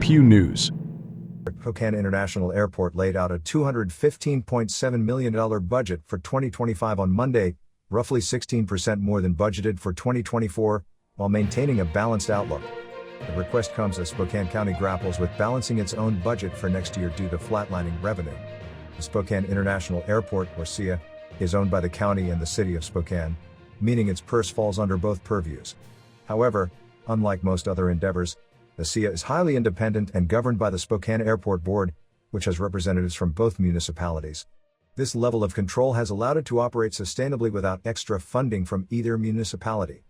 Pew News. Spokane International Airport laid out a $215.7 million budget for 2025 on Monday, roughly 16% more than budgeted for 2024, while maintaining a balanced outlook. The request comes as Spokane County grapples with balancing its own budget for next year due to flatlining revenue. The Spokane International Airport, or SIA, is owned by the county and the city of Spokane, meaning its purse falls under both purviews. However, unlike most other endeavors, the SIA is highly independent and governed by the Spokane Airport Board, which has representatives from both municipalities. This level of control has allowed it to operate sustainably without extra funding from either municipality.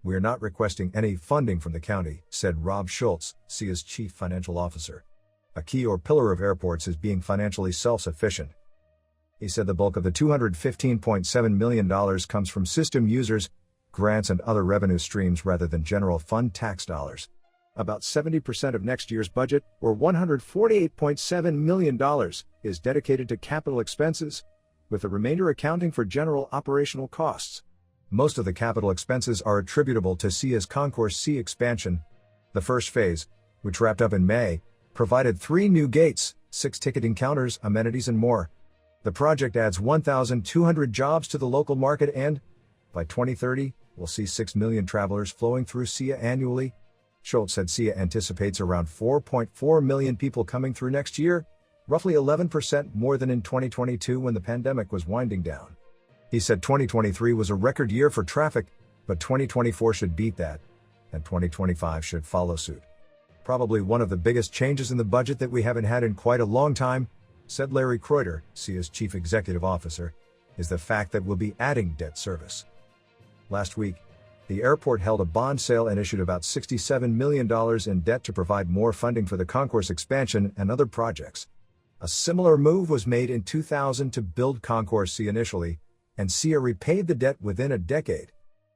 "We are not requesting any funding from the county," said Rob Schultz, SIA's chief financial officer. "A key or pillar of airports is being financially self-sufficient." He said the bulk of the $215.7 million comes from system users, grants and other revenue streams rather than general fund tax dollars. About 70% of next year's budget, or $148.7 million, is dedicated to capital expenses, with the remainder accounting for general operational costs. Most of the capital expenses are attributable to SIA's Concourse C expansion. The first phase, which wrapped up in May, provided 3 new gates, 6 ticketing counters, amenities and more. The project adds 1,200 jobs to the local market and, by 2030, will see 6 million travelers flowing through SIA annually. Schultz said SIA anticipates around 4.4 million people coming through next year, roughly 11% more than in 2022 when the pandemic was winding down. He said 2023 was a record year for traffic, but 2024 should beat that, and 2025 should follow suit. "Probably one of the biggest changes in the budget that we haven't had in quite a long time," said Larry Kreuter, SIA's chief executive officer, "is the fact that we'll be adding debt service." Last week, the airport held a bond sale and issued about $67 million in debt to provide more funding for the concourse expansion and other projects. A similar move was made in 2000 to build Concourse C initially, and SIA repaid the debt within a decade.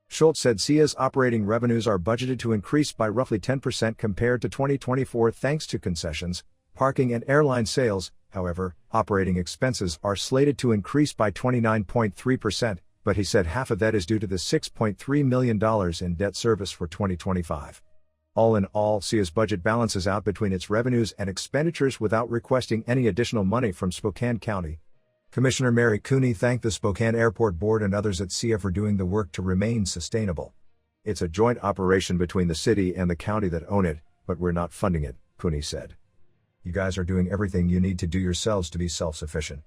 Schultz said SIA's operating revenues are budgeted to increase by roughly 10% compared to 2024 thanks to concessions, parking and airline sales. However, operating expenses are slated to increase by 29.3%. But he said half of that is due to the $6.3 million in debt service for 2025. All in all, SIA's budget balances out between its revenues and expenditures without requesting any additional money from Spokane County. Commissioner Mary Cooney thanked the Spokane Airport Board and others at SIA for doing the work to remain sustainable. "It's a joint operation between the city and the county that own it, but we're not funding it," Cooney said. "You guys are doing everything you need to do yourselves to be self-sufficient.